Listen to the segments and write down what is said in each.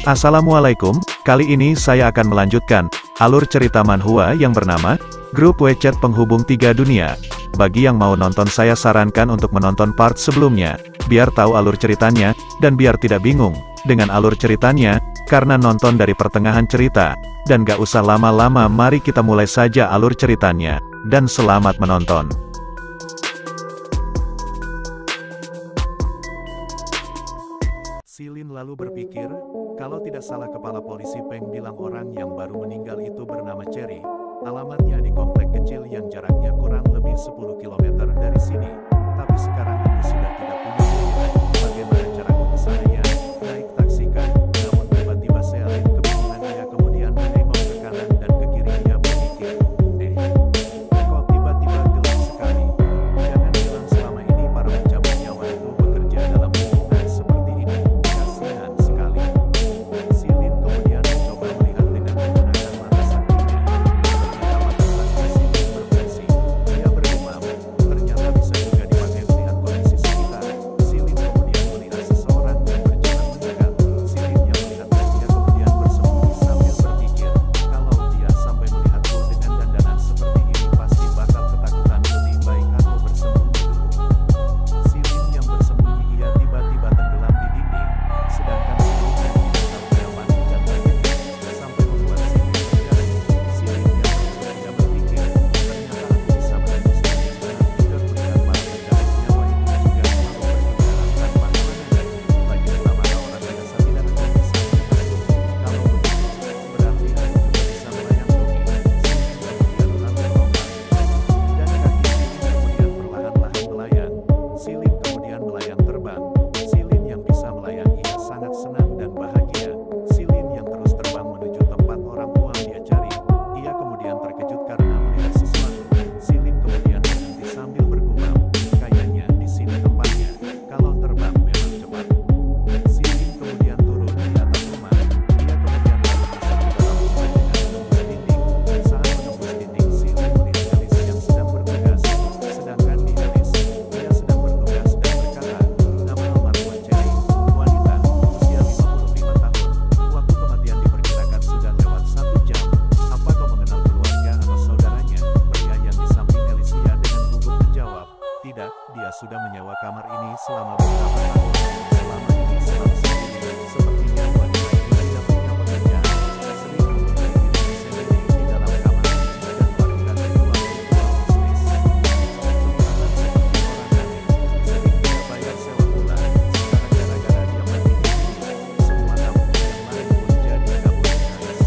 Assalamualaikum, kali ini saya akan melanjutkan alur cerita manhwa yang bernama Grup WeChat Penghubung Tiga Dunia. Bagi yang mau nonton saya sarankan untuk menonton part sebelumnya, biar tahu alur ceritanya, dan biar tidak bingung dengan alur ceritanya, karena nonton dari pertengahan cerita. Dan gak usah lama-lama, mari kita mulai saja alur ceritanya, dan selamat menonton. Silin lalu berpikir, kalau tidak salah kepala polisi Peng bilang orang yang baru meninggal itu bernama Cherry. Alamatnya di komplek kecil yang jaraknya kurang lebih 10 km dari sini. Tapi sekarang aku sudah tidak punya pilihan. Bagaimana caraku ke sana ya? Naik taksi kan? Namun tiba-tiba Selin kebingungan. Ia kemudian menengok ke kanan dan ke kiri. Ia berpikir, kok tiba-tiba gelap sekali? Jangan bilang selama ini para pejabat nyawa itu bekerja dalam hubungan seperti ini. Kasihan sekali. Silin kemudian mencoba melihat dengan menggunakan mata saktinya. Ia bergumam, ternyata bisa juga dipakai melihat kondisi sekitar. Silin kemudian melihat seseorang yang berjalan mendekat. Silin yang melihatnya, dia kemudian bersembunyi sambil berpikir, kalau dia sampai melihatku dengan dandanan seperti ini pasti bakal ketakutan. Lebih baik aku bersembunyi dulu. Silin yang bersembunyi, ia tiba-tiba tenggelam di dinding. Sedangkan Silin yang tidak tahu kapan dan bagaimana sampai membuat Silin terjadi. Silin yang ia berpikir, ternyata aku bisa menembus dinding barat juga melihat para pejabat nyawa itu juga selalu berkeliaran tanpa halangan. Lagi pula mata orang biasa tidak akan bisa melihatku. Kalau begitu, berarti aku juga bisa melayang tinggi. Silin kemudian lalu melompat, dan kaki Silin kemudian perlahan-lahan melayang. Silin kemudian melayang terbang. Silin yang bisa melayang, ia sangat senang dan bahagia. Silin yang terus terbang menuju tempat orang tua dia cari. Ia kemudian terkejut karena melihat sesuatu. Silin kemudian berhenti sambil bergumam, kayaknya di sini tempatnya. Kalau terbang memang cepat. Silin kemudian turun di atas rumah. Ia kemudian lalu masuk ke dalam rumah dengan menembus dinding. Saat menembus dinding, Silin melihat Elis yang sedang bertugas. Sedangkan di Elis, ia sedang bertugas dan berkata, nama almarhumah Cherry, wanita, usia 55 tahun. Waktu kematian diperkirakan sudah lewat 1 jam. Apa kau mengenal keluarga atau saudaranya? Pria yang di samping Elis ia dengan gugup menjawab, tidak, dia sudah menyewa kamar ini selama beberapa tahun. Selama ini selalu sendirian, sepertinya wanita ini tidak punya pekerjaan. Sering mengundurkan diri sendiri di dalam kamar dan melakukan ritual bisnis. Kekurangan seperti orang aneh, sering tidak bayar sewa bulan. Sekarang gara-gara dia mati di sini, semua tamu yang lain pun jadi kabur nangis.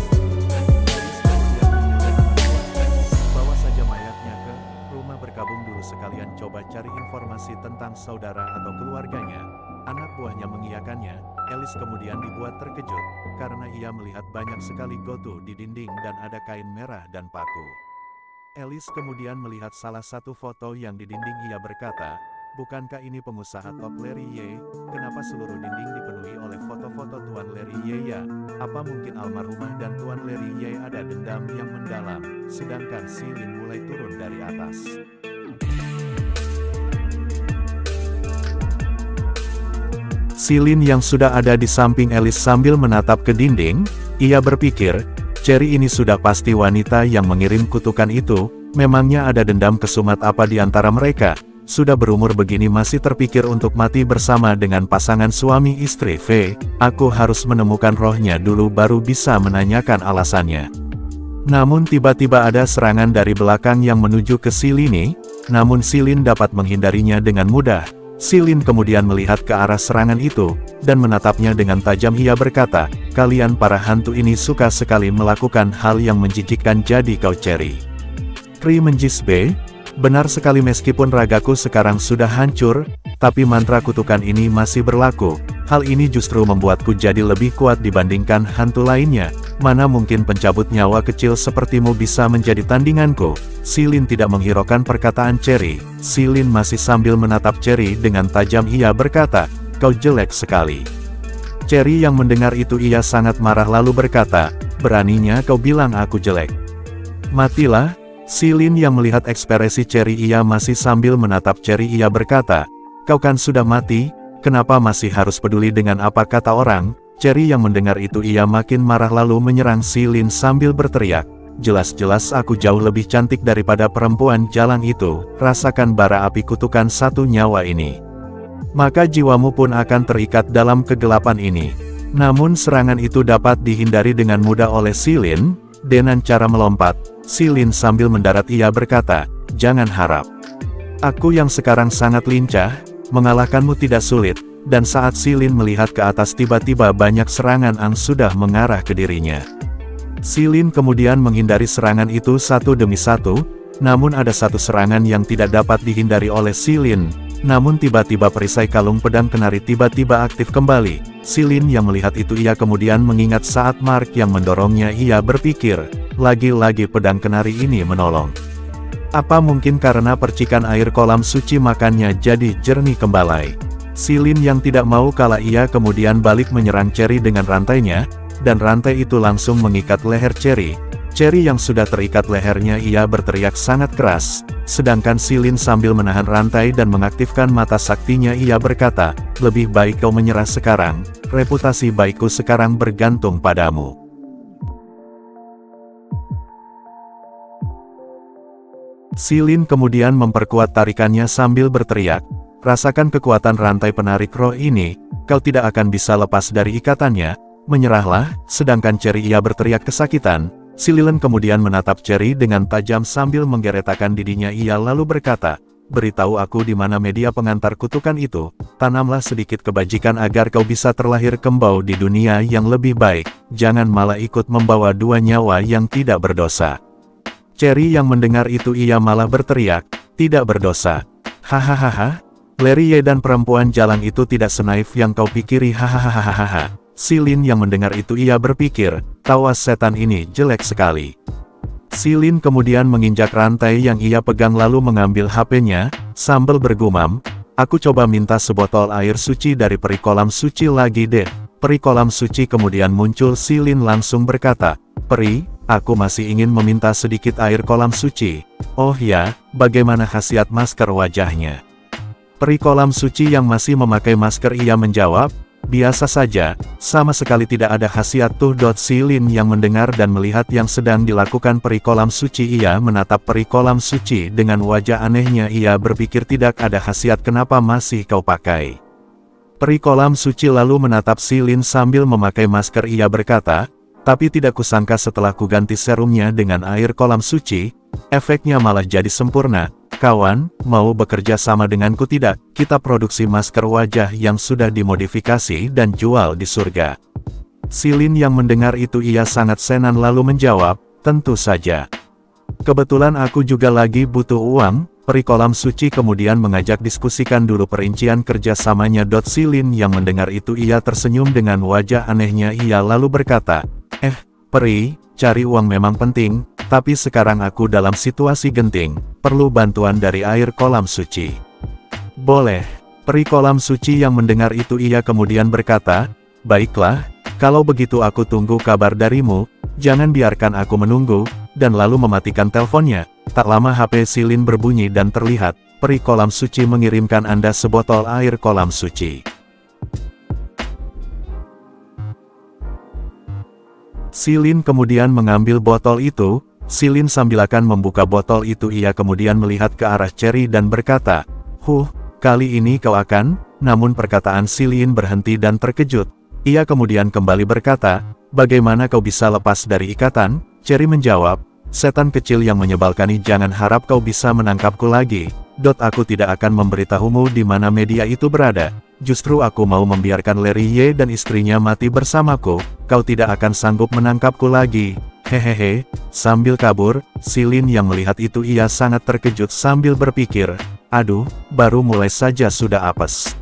Elis kemudian menyuruh anak buahnya, bawa saja mayatnya ke rumah berkabung dulu sekalian coba cari informasi tentang saudara atau keluarganya. Anak buahnya mengiyakannya. Elis kemudian dibuat terkejut, karena ia melihat banyak sekali gotu di dinding dan ada kain merah dan paku. Elis kemudian melihat salah satu foto yang di dinding. Ia berkata, bukankah ini pengusaha top Larry Ye? Kenapa seluruh dinding dipenuhi oleh foto-foto Tuan Larry Ye ya? Apa mungkin almarhumah dan Tuan Larry Ye ada dendam yang mendalam? Sedangkan Silin mulai turun dari atas. Silin yang sudah ada di samping Elis sambil menatap ke dinding, ia berpikir, Cherry ini sudah pasti wanita yang mengirim kutukan itu. Memangnya ada dendam kesumat apa di antara mereka? Sudah berumur begini masih terpikir untuk mati bersama dengan pasangan suami istri. Aku harus menemukan rohnya dulu baru bisa menanyakan alasannya. Namun tiba-tiba ada serangan dari belakang yang menuju ke Silin, namun Silin dapat menghindarinya dengan mudah. Silin kemudian melihat ke arah serangan itu, dan menatapnya dengan tajam. Ia berkata, kalian para hantu ini suka sekali melakukan hal yang menjijikkan. Jadi kau Cherry. Kri menjis benar sekali meskipun ragaku sekarang sudah hancur, tapi mantra kutukan ini masih berlaku. Hal ini justru membuatku jadi lebih kuat dibandingkan hantu lainnya. Mana mungkin pencabut nyawa kecil sepertimu bisa menjadi tandinganku? Silin tidak menghiraukan perkataan Cherry. Silin masih sambil menatap Cherry dengan tajam. Ia berkata, kau jelek sekali. Cherry yang mendengar itu ia sangat marah lalu berkata, beraninya kau bilang aku jelek. Matilah. Silin yang melihat ekspresi Cherry ia masih sambil menatap Cherry ia berkata, kau kan sudah mati, kenapa masih harus peduli dengan apa kata orang? Cherry yang mendengar itu ia makin marah lalu menyerang Silin sambil berteriak, "Jelas-jelas aku jauh lebih cantik daripada perempuan jalang itu, rasakan bara api kutukan satu nyawa ini. Maka jiwamu pun akan terikat dalam kegelapan ini." Namun serangan itu dapat dihindari dengan mudah oleh Silin, dengan cara melompat. Silin sambil mendarat ia berkata, "Jangan harap. Aku yang sekarang sangat lincah, mengalahkanmu tidak sulit." Dan saat Silin melihat ke atas tiba-tiba banyak serangan ang sudah mengarah ke dirinya. Silin kemudian menghindari serangan itu satu demi satu, namun ada satu serangan yang tidak dapat dihindari oleh Silin. Namun tiba-tiba perisai kalung pedang kenari tiba-tiba aktif kembali. Silin yang melihat itu ia kemudian mengingat saat Mark yang mendorongnya ia berpikir, lagi-lagi pedang kenari ini menolong. Apa mungkin karena percikan air kolam suci makannya jadi jernih kembali. Silin yang tidak mau kalah ia kemudian balik menyerang Cherry dengan rantainya, dan rantai itu langsung mengikat leher Cherry. Cherry yang sudah terikat lehernya ia berteriak sangat keras, sedangkan Silin sambil menahan rantai dan mengaktifkan mata saktinya ia berkata, "Lebih baik kau menyerah sekarang, reputasi baikku sekarang bergantung padamu." Silin kemudian memperkuat tarikannya sambil berteriak, "Rasakan kekuatan rantai penarik roh ini, kau tidak akan bisa lepas dari ikatannya, menyerahlah." Sedangkan Cherry ia berteriak kesakitan. Silin kemudian menatap Cherry dengan tajam sambil menggeretakkan didinya ia lalu berkata, "Beritahu aku di mana media pengantar kutukan itu, tanamlah sedikit kebajikan agar kau bisa terlahir kembali di dunia yang lebih baik, jangan malah ikut membawa dua nyawa yang tidak berdosa." Cherry yang mendengar itu ia malah berteriak, "Tidak berdosa. Hahaha. Larry Ye dan perempuan jalang itu tidak senaif yang kau pikiri, hahaha." Silin yang mendengar itu ia berpikir, tawa setan ini jelek sekali. Silin kemudian menginjak rantai yang ia pegang lalu mengambil HP-nya, sambil bergumam, "Aku coba minta sebotol air suci dari peri kolam suci lagi deh." Peri kolam suci kemudian muncul. Silin langsung berkata, "Peri, aku masih ingin meminta sedikit air kolam suci." "Oh ya, bagaimana khasiat masker wajahnya?" Peri kolam suci yang masih memakai masker ia menjawab, "Biasa saja, sama sekali tidak ada khasiat tuh." Silin yang mendengar dan melihat yang sedang dilakukan peri kolam suci ia menatap peri kolam suci dengan wajah anehnya ia berpikir, "Tidak ada khasiat, kenapa masih kau pakai?" Peri kolam suci lalu menatap Silin sambil memakai masker ia berkata, "Tapi tidak kusangka setelah kuganti serumnya dengan air kolam suci, efeknya malah jadi sempurna. Kawan, mau bekerja sama denganku tidak? Kita produksi masker wajah yang sudah dimodifikasi dan jual di surga." Silin yang mendengar itu ia sangat senang lalu menjawab, "Tentu saja. Kebetulan aku juga lagi butuh uang." Peri kolam suci kemudian mengajak diskusikan dulu perincian kerjasamanya. Silin yang mendengar itu ia tersenyum dengan wajah anehnya ia lalu berkata, Peri, cari uang memang penting, tapi sekarang aku dalam situasi genting, perlu bantuan dari air kolam suci." "Boleh." Peri kolam suci yang mendengar itu ia kemudian berkata, "Baiklah, kalau begitu aku tunggu kabar darimu, jangan biarkan aku menunggu," dan lalu mematikan teleponnya. Tak lama HP Silin berbunyi dan terlihat, peri kolam suci mengirimkan Anda sebotol air kolam suci. Silin kemudian mengambil botol itu. Silin sambil akan membuka botol itu ia kemudian melihat ke arah Cherry dan berkata, kali ini kau akan?" Namun perkataan Silin berhenti dan terkejut. Ia kemudian kembali berkata, "Bagaimana kau bisa lepas dari ikatan?" Cherry menjawab, "Setan kecil yang menyebalkan ini, jangan harap kau bisa menangkapku lagi. Aku tidak akan memberitahumu di mana media itu berada. Justru aku mau membiarkan Larry Ye dan istrinya mati bersamaku. Kau tidak akan sanggup menangkapku lagi. Hehehe." Sambil kabur, Silin yang melihat itu ia sangat terkejut sambil berpikir, "Aduh, baru mulai saja sudah apes."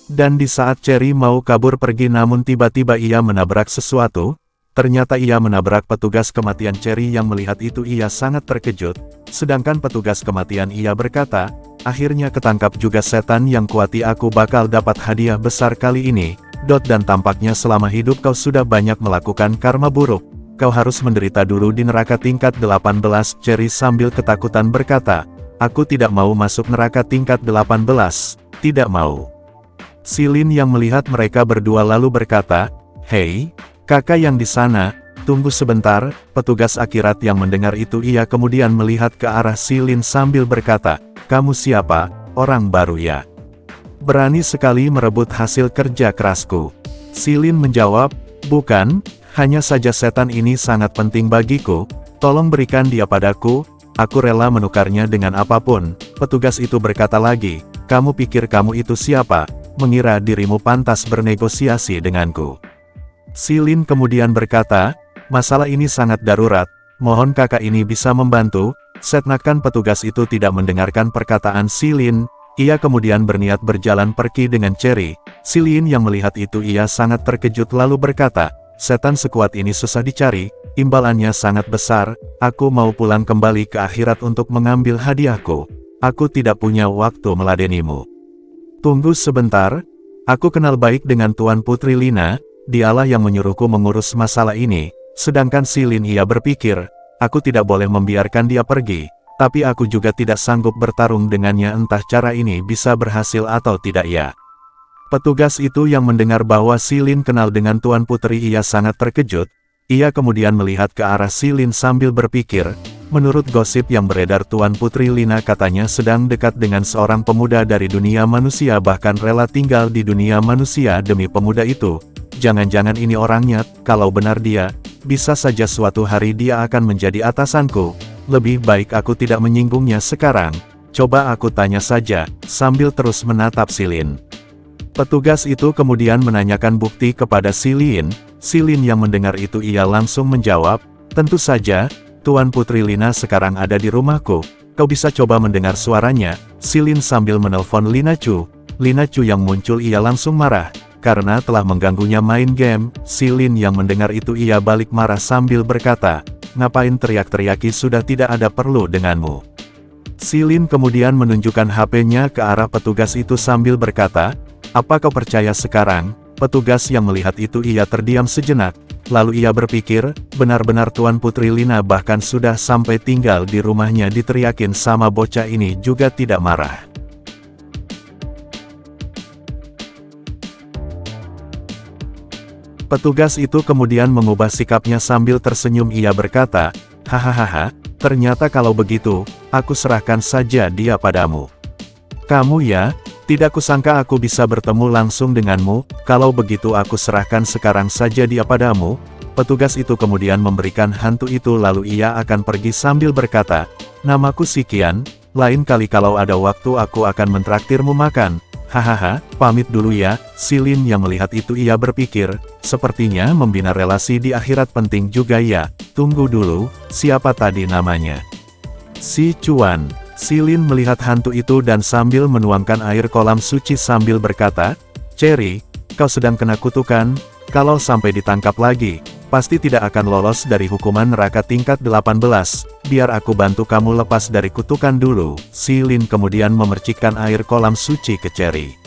Dan di saat Cherry mau kabur pergi namun tiba-tiba ia menabrak sesuatu. Ternyata ia menabrak petugas kematian. Cherry yang melihat itu ia sangat terkejut, sedangkan petugas kematian ia berkata, "Akhirnya ketangkap juga setan yang kuati, aku bakal dapat hadiah besar kali ini." Dan tampaknya selama hidup kau sudah banyak melakukan karma buruk. Kau harus menderita dulu di neraka tingkat 18. Cherry sambil ketakutan berkata, "Aku tidak mau masuk neraka tingkat 18, tidak mau." Silin yang melihat mereka berdua lalu berkata, Hei, kakak yang di sana, tunggu sebentar. Petugas akhirat yang mendengar itu ia kemudian melihat ke arah Silin sambil berkata, kamu siapa, orang baru ya? Berani sekali merebut hasil kerja kerasku. Silin menjawab, bukan, hanya saja setan ini sangat penting bagiku, tolong berikan dia padaku, aku rela menukarnya dengan apapun. Petugas itu berkata lagi, kamu pikir kamu itu siapa, mengira dirimu pantas bernegosiasi denganku. Silin kemudian berkata, masalah ini sangat darurat, mohon kakak ini bisa membantu. Setnakan petugas itu tidak mendengarkan perkataan Silin, ia kemudian berniat berjalan pergi dengan Cherry. Silin yang melihat itu ia sangat terkejut lalu berkata, setan sekuat ini susah dicari, imbalannya sangat besar, aku mau pulang kembali ke akhirat untuk mengambil hadiahku. Aku tidak punya waktu meladenimu. Tunggu sebentar, aku kenal baik dengan Tuan Putri Lina, dialah yang menyuruhku mengurus masalah ini. Sedangkan Silin ia berpikir, aku tidak boleh membiarkan dia pergi, tapi aku juga tidak sanggup bertarung dengannya entah cara ini bisa berhasil atau tidak ya. Petugas itu yang mendengar bahwa Silin kenal dengan Tuan Putri ia sangat terkejut, ia kemudian melihat ke arah Silin sambil berpikir, menurut gosip yang beredar Tuan Putri Lina katanya sedang dekat dengan seorang pemuda dari dunia manusia bahkan rela tinggal di dunia manusia demi pemuda itu. Jangan-jangan ini orangnya, kalau benar dia, bisa saja suatu hari dia akan menjadi atasanku, lebih baik aku tidak menyinggungnya sekarang, coba aku tanya saja, sambil terus menatap Silin. Petugas itu kemudian menanyakan bukti kepada Silin. Silin yang mendengar itu ia langsung menjawab, tentu saja, Tuan Putri Lina sekarang ada di rumahku, kau bisa coba mendengar suaranya. Silin sambil menelpon Lina Chu. Lina Chu yang muncul ia langsung marah, karena telah mengganggunya main game. Silin yang mendengar itu ia balik marah sambil berkata, ngapain teriak-teriaki sudah tidak ada perlu denganmu. Silin kemudian menunjukkan HP-nya ke arah petugas itu sambil berkata, apa kau percaya sekarang? Petugas yang melihat itu ia terdiam sejenak, lalu ia berpikir, benar-benar Tuan Putri Lina bahkan sudah sampai tinggal di rumahnya diteriakin sama bocah ini juga tidak marah. Petugas itu kemudian mengubah sikapnya sambil tersenyum ia berkata, hahaha, ternyata kalau begitu, aku serahkan saja dia padamu. Kamu ya, tidak kusangka aku bisa bertemu langsung denganmu, kalau begitu aku serahkan sekarang saja dia padamu. Petugas itu kemudian memberikan hantu itu lalu ia akan pergi sambil berkata, namaku Sikian, lain kali kalau ada waktu aku akan mentraktirmu makan. Hahaha, pamit dulu ya. Silin yang melihat itu ia berpikir, sepertinya membina relasi di akhirat penting juga ya. Tunggu dulu, siapa tadi namanya? Si Chuan. Silin melihat hantu itu dan sambil menuangkan air kolam suci sambil berkata, Cherry, kau sedang kena kutukan, kalau sampai ditangkap lagi, pasti tidak akan lolos dari hukuman neraka tingkat 18, biar aku bantu kamu lepas dari kutukan dulu. Silin kemudian memercikkan air kolam suci ke Cherry.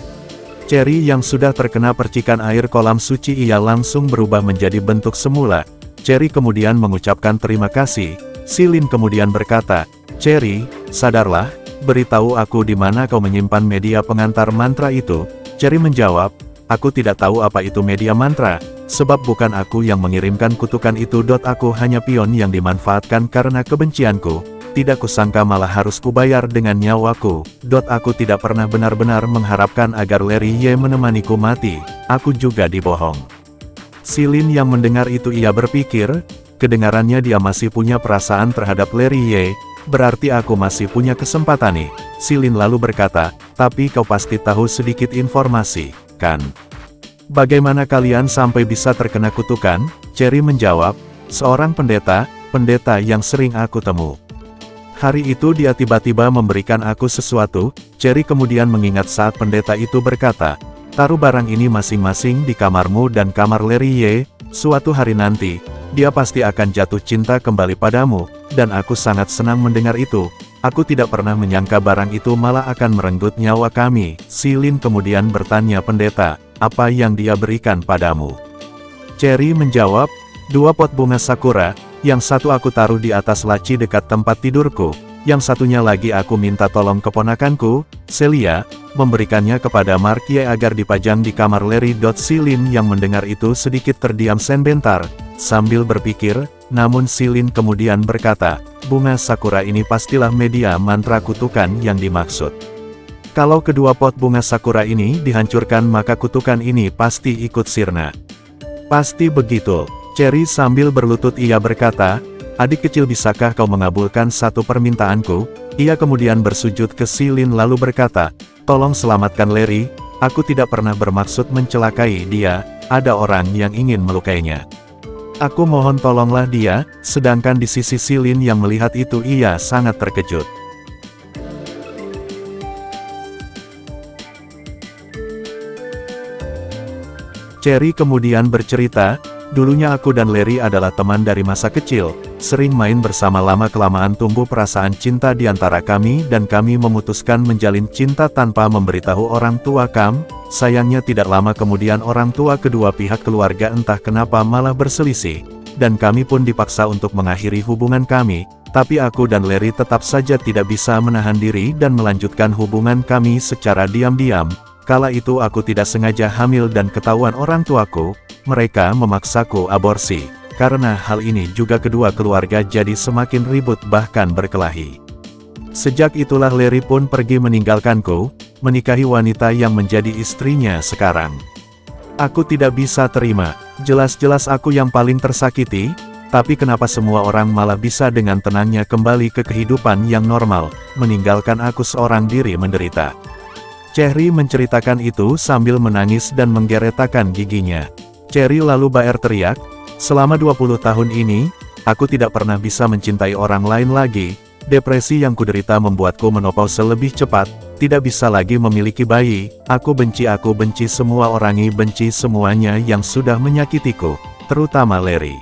Cherry yang sudah terkena percikan air kolam suci ia langsung berubah menjadi bentuk semula. Cherry kemudian mengucapkan terima kasih. Silin kemudian berkata, Cherry, sadarlah, beritahu aku di mana kau menyimpan media pengantar mantra itu. Cherry menjawab, aku tidak tahu apa itu media mantra, sebab bukan aku yang mengirimkan kutukan itu. Aku hanya pion yang dimanfaatkan karena kebencianku, tidak kusangka malah harus kubayar dengan nyawaku. Aku tidak pernah benar-benar mengharapkan agar Larry Ye menemaniku mati, aku juga dibohong. Silin yang mendengar itu ia berpikir, kedengarannya dia masih punya perasaan terhadap Larry Ye, berarti aku masih punya kesempatan nih. Silin lalu berkata, tapi kau pasti tahu sedikit informasi, kan? Bagaimana kalian sampai bisa terkena kutukan? Cherry menjawab, seorang pendeta yang sering aku temu. Hari itu dia tiba-tiba memberikan aku sesuatu. Cherry kemudian mengingat saat pendeta itu berkata, taruh barang ini masing-masing di kamarmu dan kamar Larry Ye, suatu hari nanti, dia pasti akan jatuh cinta kembali padamu, dan aku sangat senang mendengar itu. Aku tidak pernah menyangka barang itu malah akan merenggut nyawa kami. Silin kemudian bertanya pendeta, apa yang dia berikan padamu? Cherry menjawab, 2 pot bunga sakura, yang satu aku taruh di atas laci dekat tempat tidurku, Yang satunya lagi aku minta tolong keponakanku, Celia, memberikannya kepada Mark Ye agar dipajang di kamar Larry. Silin yang mendengar itu sedikit terdiam sebentar, sambil berpikir, namun Silin kemudian berkata, bunga sakura ini pastilah media mantra kutukan yang dimaksud. Kalau kedua pot bunga sakura ini dihancurkan maka kutukan ini pasti ikut sirna. Pasti begitu. Cherry sambil berlutut ia berkata, adik kecil bisakah kau mengabulkan satu permintaanku? Ia kemudian bersujud ke Silin lalu berkata, tolong selamatkan Larry, aku tidak pernah bermaksud mencelakai dia, ada orang yang ingin melukainya. Aku mohon tolonglah dia. Sedangkan di sisi Silin yang melihat itu ia sangat terkejut. Cherry kemudian bercerita, dulunya aku dan Larry adalah teman dari masa kecil, sering main bersama lama-kelamaan tumbuh perasaan cinta di antara kami dan kami memutuskan menjalin cinta tanpa memberitahu orang tua kami. Sayangnya tidak lama kemudian orang tua kedua pihak keluarga entah kenapa malah berselisih, dan kami pun dipaksa untuk mengakhiri hubungan kami, tapi aku dan Larry tetap saja tidak bisa menahan diri dan melanjutkan hubungan kami secara diam-diam. Kala itu aku tidak sengaja hamil dan ketahuan orang tuaku, mereka memaksaku aborsi. Karena hal ini juga kedua keluarga jadi semakin ribut bahkan berkelahi. Sejak itulah Larry pun pergi meninggalkanku, menikahi wanita yang menjadi istrinya sekarang. Aku tidak bisa terima, jelas-jelas aku yang paling tersakiti, tapi kenapa semua orang malah bisa dengan tenangnya kembali ke kehidupan yang normal, meninggalkan aku seorang diri menderita. Cherry menceritakan itu sambil menangis dan menggeretakkan giginya. Cherry lalu teriak, selama 20 tahun ini, aku tidak pernah bisa mencintai orang lain lagi. Depresi yang kuderita membuatku menopause lebih cepat, tidak bisa lagi memiliki bayi. Aku benci semua orang, benci semuanya yang sudah menyakitiku, terutama Larry.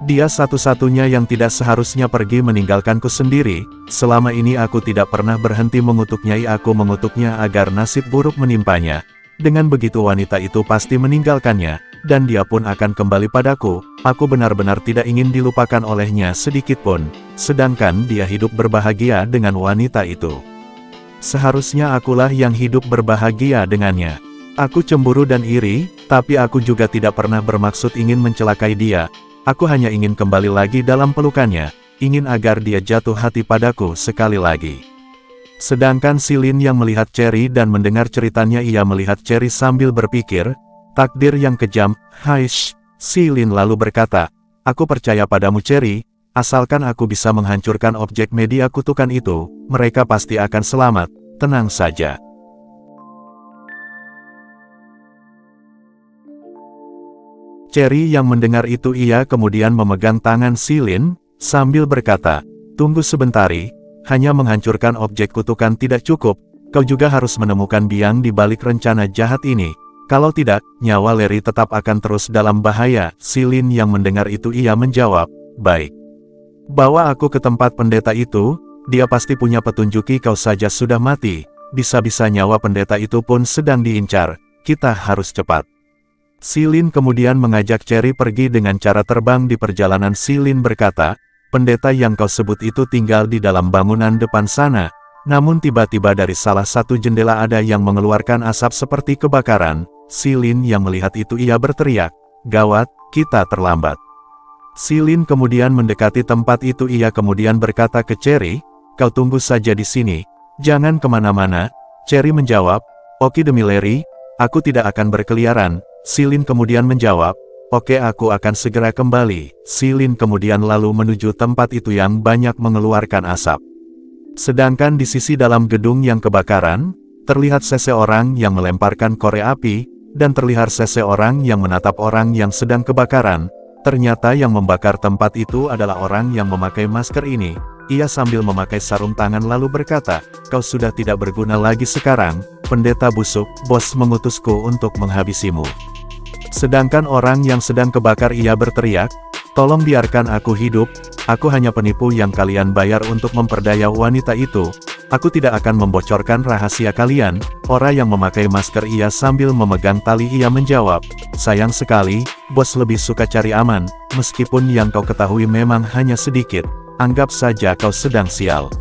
Dia satu-satunya yang tidak seharusnya pergi meninggalkanku sendiri. Selama ini aku tidak pernah berhenti mengutuknya, aku mengutuknya agar nasib buruk menimpanya. Dengan begitu wanita itu pasti meninggalkannya, dan dia pun akan kembali padaku. Aku benar-benar tidak ingin dilupakan olehnya sedikitpun, sedangkan dia hidup berbahagia dengan wanita itu. Seharusnya akulah yang hidup berbahagia dengannya. Aku cemburu dan iri, tapi aku juga tidak pernah bermaksud ingin mencelakai dia. Aku hanya ingin kembali lagi dalam pelukannya, ingin agar dia jatuh hati padaku sekali lagi. Sedangkan Silin yang melihat Cherry dan mendengar ceritanya ia melihat Cherry sambil berpikir, takdir yang kejam, haish. Silin lalu berkata, aku percaya padamu Cherry, asalkan aku bisa menghancurkan objek media kutukan itu, mereka pasti akan selamat, tenang saja. Cherry yang mendengar itu ia kemudian memegang tangan Silin, sambil berkata, tunggu sebentari, hanya menghancurkan objek kutukan tidak cukup, kau juga harus menemukan biang di balik rencana jahat ini. Kalau tidak, nyawa Larry tetap akan terus dalam bahaya. Silin yang mendengar itu ia menjawab, baik. Bawa aku ke tempat pendeta itu, dia pasti punya petunjuki kau saja sudah mati, bisa-bisa nyawa pendeta itu pun sedang diincar, kita harus cepat. Silin kemudian mengajak Cherry pergi dengan cara terbang di perjalanan. Silin berkata, pendeta yang kau sebut itu tinggal di dalam bangunan depan sana, namun tiba-tiba dari salah satu jendela ada yang mengeluarkan asap seperti kebakaran. Silin yang melihat itu ia berteriak, gawat, kita terlambat. Silin kemudian mendekati tempat itu ia kemudian berkata ke Cherry, kau tunggu saja di sini, jangan kemana-mana. Cherry menjawab, oke demi Larry, aku tidak akan berkeliaran. Silin kemudian menjawab, oke aku akan segera kembali. Silin kemudian lalu menuju tempat itu yang banyak mengeluarkan asap. Sedangkan di sisi dalam gedung yang kebakaran, terlihat seseorang yang melemparkan korek api, dan terlihat seseorang yang menatap orang yang sedang kebakaran. Ternyata yang membakar tempat itu adalah orang yang memakai masker ini. Ia sambil memakai sarung tangan lalu berkata, kau sudah tidak berguna lagi sekarang, pendeta busuk, bos mengutusku untuk menghabisimu. Sedangkan orang yang sedang kebakar ia berteriak, tolong biarkan aku hidup, aku hanya penipu yang kalian bayar untuk memperdaya wanita itu, aku tidak akan membocorkan rahasia kalian. Orang yang memakai masker ia sambil memegang tali ia menjawab, sayang sekali, bos lebih suka cari aman, meskipun yang kau ketahui memang hanya sedikit, anggap saja kau sedang sial.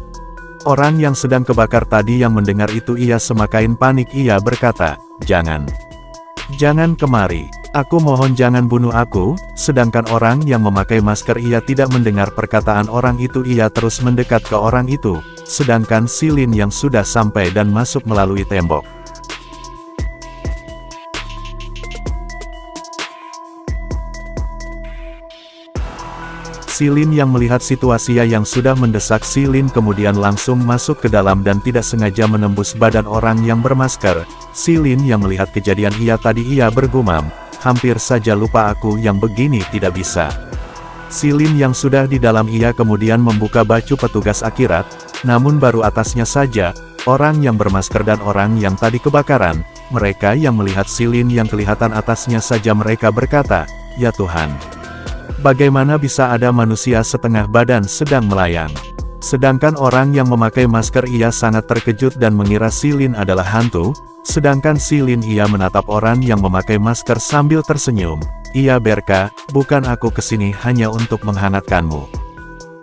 Orang yang sedang kebakar tadi yang mendengar itu ia semakin panik, ia berkata, "Jangan. Jangan kemari. Aku mohon jangan bunuh aku." Sedangkan orang yang memakai masker ia tidak mendengar perkataan orang itu, ia terus mendekat ke orang itu. Sedangkan si Lin yang sudah sampai dan masuk melalui tembok. Si Lin yang melihat situasi yang sudah mendesak, si Lin kemudian langsung masuk ke dalam dan tidak sengaja menembus badan orang yang bermasker. Si Lin yang melihat kejadian tadi ia bergumam, "Hampir saja lupa aku yang begini tidak bisa." Si Lin yang sudah di dalam ia kemudian membuka baju petugas akhirat, namun baru atasnya saja, orang yang bermasker dan orang yang tadi kebakaran, mereka yang melihat si Lin yang kelihatan atasnya saja mereka berkata, "Ya Tuhan. Bagaimana bisa ada manusia setengah badan sedang melayang?" Sedangkan orang yang memakai masker ia sangat terkejut dan mengira si Lin adalah hantu, sedangkan si Lin ia menatap orang yang memakai masker sambil tersenyum. Ia berkata, "Bukan aku kesini hanya untuk menghangatkanmu."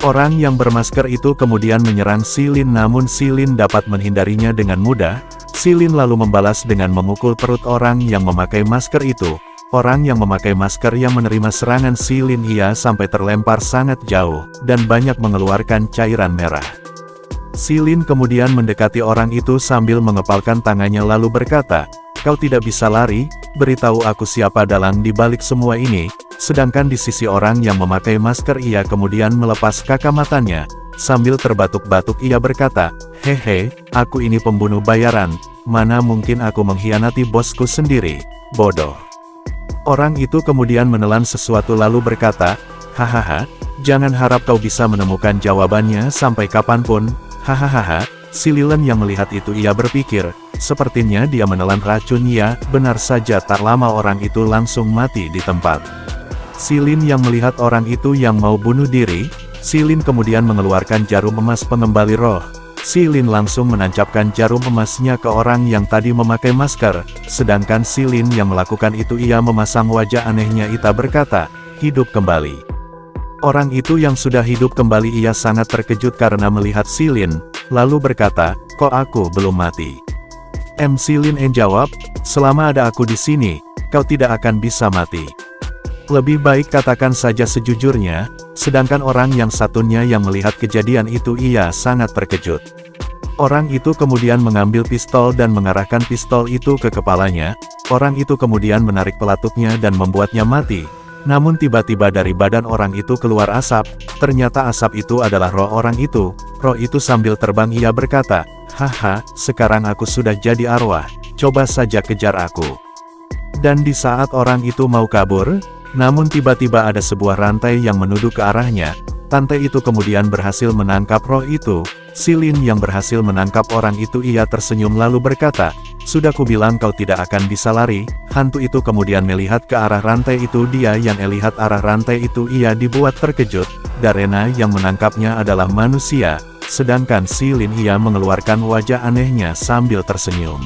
Orang yang bermasker itu kemudian menyerang si Lin, namun si Lin dapat menghindarinya dengan mudah. Si Lin lalu membalas dengan memukul perut orang yang memakai masker itu. Orang yang memakai masker yang menerima serangan si Lin ia sampai terlempar sangat jauh, dan banyak mengeluarkan cairan merah. Si Lin kemudian mendekati orang itu sambil mengepalkan tangannya lalu berkata, "Kau tidak bisa lari, beritahu aku siapa dalang di balik semua ini." Sedangkan di sisi orang yang memakai masker ia kemudian melepas kacamatannya, sambil terbatuk-batuk ia berkata, "Hehe, aku ini pembunuh bayaran, mana mungkin aku mengkhianati bosku sendiri, bodoh." Orang itu kemudian menelan sesuatu lalu berkata, "Hahaha, jangan harap kau bisa menemukan jawabannya sampai kapanpun, hahaha." Si Lin yang melihat itu ia berpikir, sepertinya dia menelan racun. Ya, benar saja tak lama orang itu langsung mati di tempat. Si Lin yang melihat orang itu yang mau bunuh diri, si Lin kemudian mengeluarkan jarum emas pengembali roh. Si Lin langsung menancapkan jarum emasnya ke orang yang tadi memakai masker, sedangkan si Lin yang melakukan itu ia memasang wajah anehnya ia berkata, "Hidup kembali." Orang itu yang sudah hidup kembali ia sangat terkejut karena melihat si Lin, lalu berkata, "Kok aku belum mati?" Si Lin jawab, "Selama ada aku di sini, kau tidak akan bisa mati. Lebih baik katakan saja sejujurnya." Sedangkan orang yang satunya yang melihat kejadian itu ia sangat terkejut. Orang itu kemudian mengambil pistol dan mengarahkan pistol itu ke kepalanya. Orang itu kemudian menarik pelatuknya dan membuatnya mati. Namun tiba-tiba dari badan orang itu keluar asap. Ternyata asap itu adalah roh orang itu. Roh itu sambil terbang ia berkata, "Haha, sekarang aku sudah jadi arwah, coba saja kejar aku." Dan di saat orang itu mau kabur, namun tiba-tiba ada sebuah rantai yang menuduh ke arahnya. Rantai itu kemudian berhasil menangkap roh itu. Si Lin yang berhasil menangkap orang itu ia tersenyum lalu berkata, "Sudah kubilang kau tidak akan bisa lari." Hantu itu kemudian melihat ke arah rantai itu, dia yang melihat arah rantai itu ia dibuat terkejut. Darena yang menangkapnya adalah manusia, sedangkan si Lin ia mengeluarkan wajah anehnya sambil tersenyum.